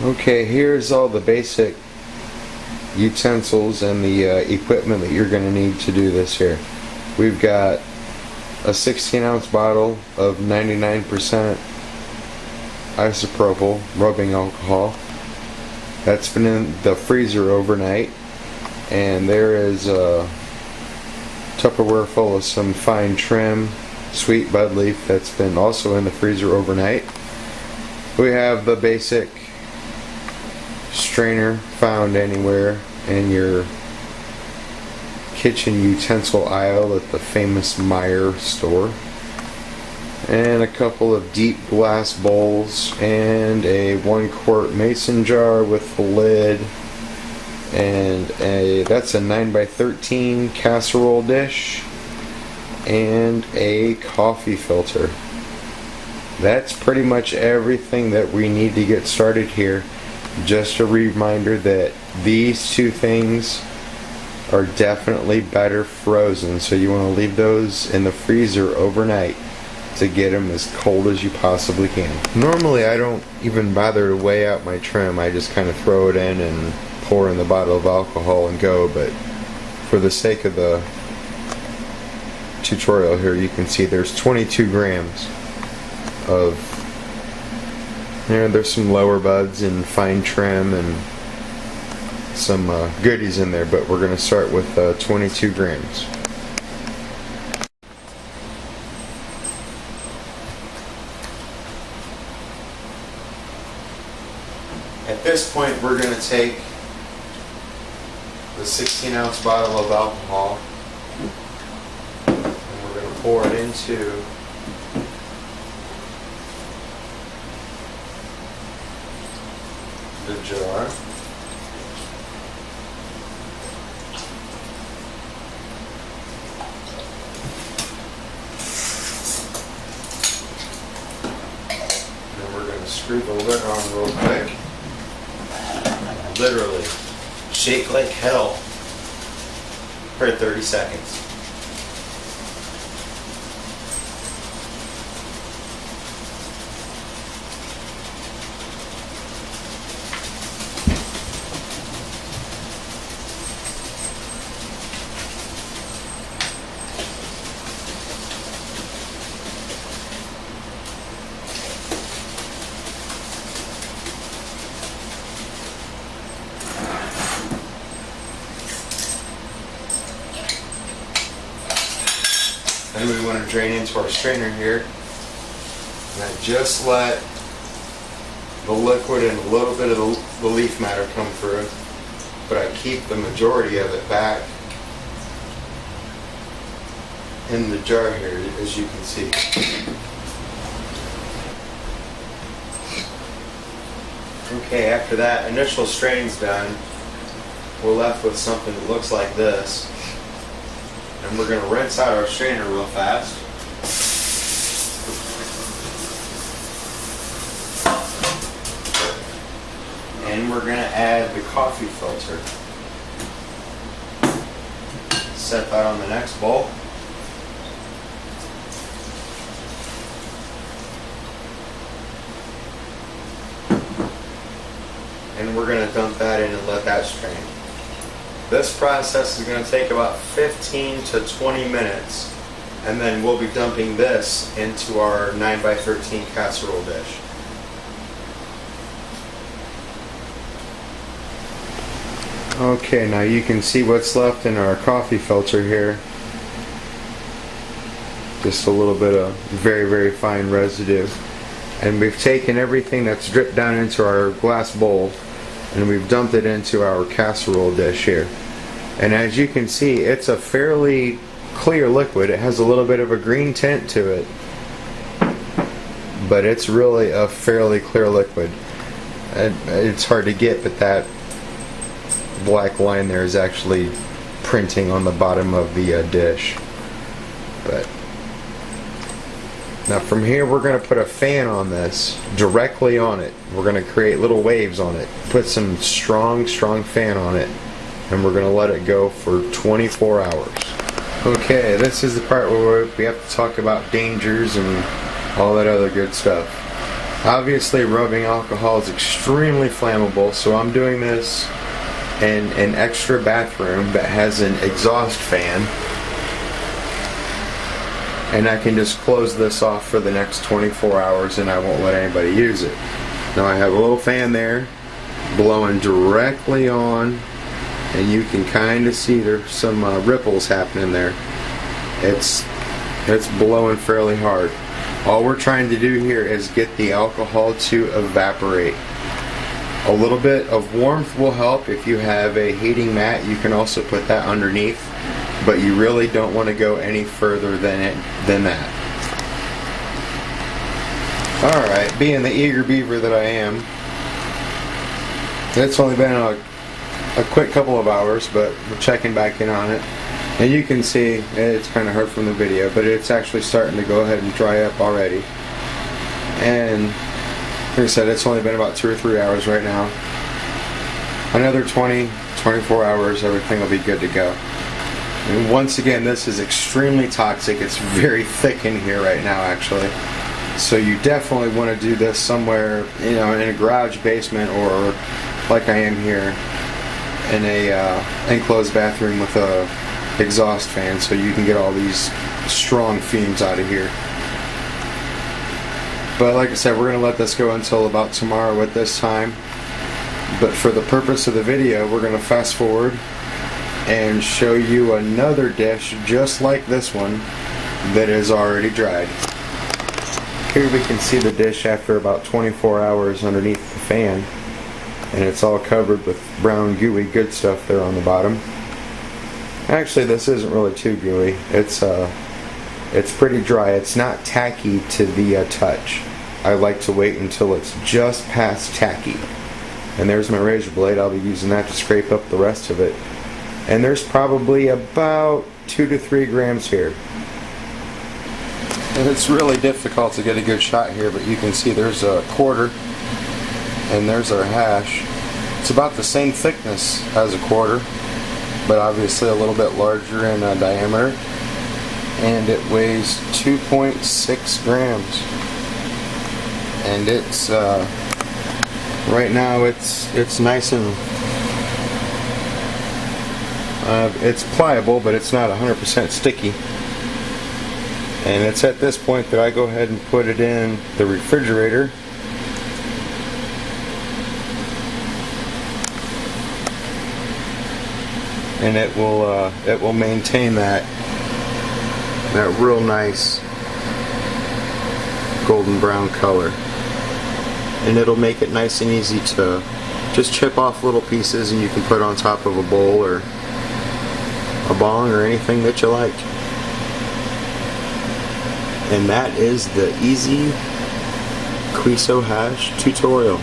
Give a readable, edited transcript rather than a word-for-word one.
Okay, here's all the basic utensils and the equipment that you're going to need to do this here. We've got a 16-ounce bottle of 99% isopropyl rubbing alcohol. That's been in the freezer overnight. And there is a Tupperware full of some fine trim, sweet bud leaf that's been also in the freezer overnight. We have the basic strainer found anywhere in your kitchen utensil aisle at the famous Meyer store, and a couple of deep glass bowls, and a 1-quart mason jar with the lid, and that's a 9x13 casserole dish, and a coffee filter. That's pretty much everything that we need to get started here. Just a reminder that these two things are definitely better frozen, so you want to leave those in the freezer overnight to get them as cold as you possibly can. Normally I don't even bother to weigh out my trim. I just kind of throw it in and pour in the bottle of alcohol and go, but for the sake of the tutorial here, you can see there's 22 grams of, there's some lower buds and fine trim and some goodies in there, but we're going to start with 22 grams. At this point, we're going to take the 16-ounce bottle of alcohol and we're going to pour it into the jar. Then we're going to screw the lid on real quick. Literally shake like hell for 30 seconds. Then we want to drain into our strainer here. And I just let the liquid and a little bit of the leaf matter come through, but I keep the majority of it back in the jar here, as you can see. Okay, after that initial strain's done, we're left with something that looks like this. And we're going to rinse out our strainer real fast. And we're going to add the coffee filter. Set that on the next bowl. And we're going to dump that in and let that strain. This process is going to take about 15 to 20 minutes, and then we'll be dumping this into our 9x13 casserole dish. Okay, now you can see what's left in our coffee filter here. Just a little bit of very, very fine residue. And we've taken everything that's dripped down into our glass bowl and we've dumped it into our casserole dish here. And as you can see, it's a fairly clear liquid. It has a little bit of a green tint to it, but it's really a fairly clear liquid. It's hard to get, but that black line there is actually printing on the bottom of the dish. But now from here we're going to put a fan on this, directly on it. We're going to create little waves on it, put some strong fan on it, and we're going to let it go for 24 hours. Okay, this is the part where we have to talk about dangers and all that other good stuff. Obviously, rubbing alcohol is extremely flammable, so I'm doing this in an extra bathroom that has an exhaust fan, and I can just close this off for the next 24 hours and I won't let anybody use it. Now I have a little fan there blowing directly on, and you can kind of see there's some ripples happening there. It's blowing fairly hard. All we're trying to do here is get the alcohol to evaporate. A little bit of warmth will help. If you have a heating mat, you can also put that underneath, but you really don't want to go any further than that. Alright, being the eager beaver that I am, it's only been a quick couple of hours, but we're checking back in on it. And you can see, it's kind of hard from the video, but it's actually starting to go ahead and dry up already. And like I said, it's only been about 2 or 3 hours right now. Another 24 hours, everything will be good to go. And once again, this is extremely toxic. It's very thick in here right now, actually. So you definitely want to do this somewhere, you know, in a garage basement, or like I am here, in a enclosed bathroom with a exhaust fan, so you can get all these strong fumes out of here. But like I said, we're going to let this go until about tomorrow at this time. But for the purpose of the video, we're going to fast forward and show you another dish just like this one that is already dried. Here we can see the dish after about 24 hours underneath the fan, and it's all covered with brown gooey good stuff there on the bottom. Actually, this isn't really too gooey. It's pretty dry. It's not tacky to the touch. I like to wait until it's just past tacky. And there's my razor blade. I'll be using that to scrape up the rest of it. And there's probably about 2 to 3 grams here. And it's really difficult to get a good shot here, but you can see there's a quarter, and there's our hash. It's about the same thickness as a quarter, but obviously a little bit larger in diameter, and it weighs 2.6 grams. And it's right now it's nice and it's pliable, but it's not 100% sticky. And it's at this point that I go ahead and put it in the refrigerator. And it will maintain that real nice golden brown color. And it'll make it nice and easy to just chip off little pieces, and you can put on top of a bowl or a bong or anything that you like. And that is the easy QWISO Hash tutorial.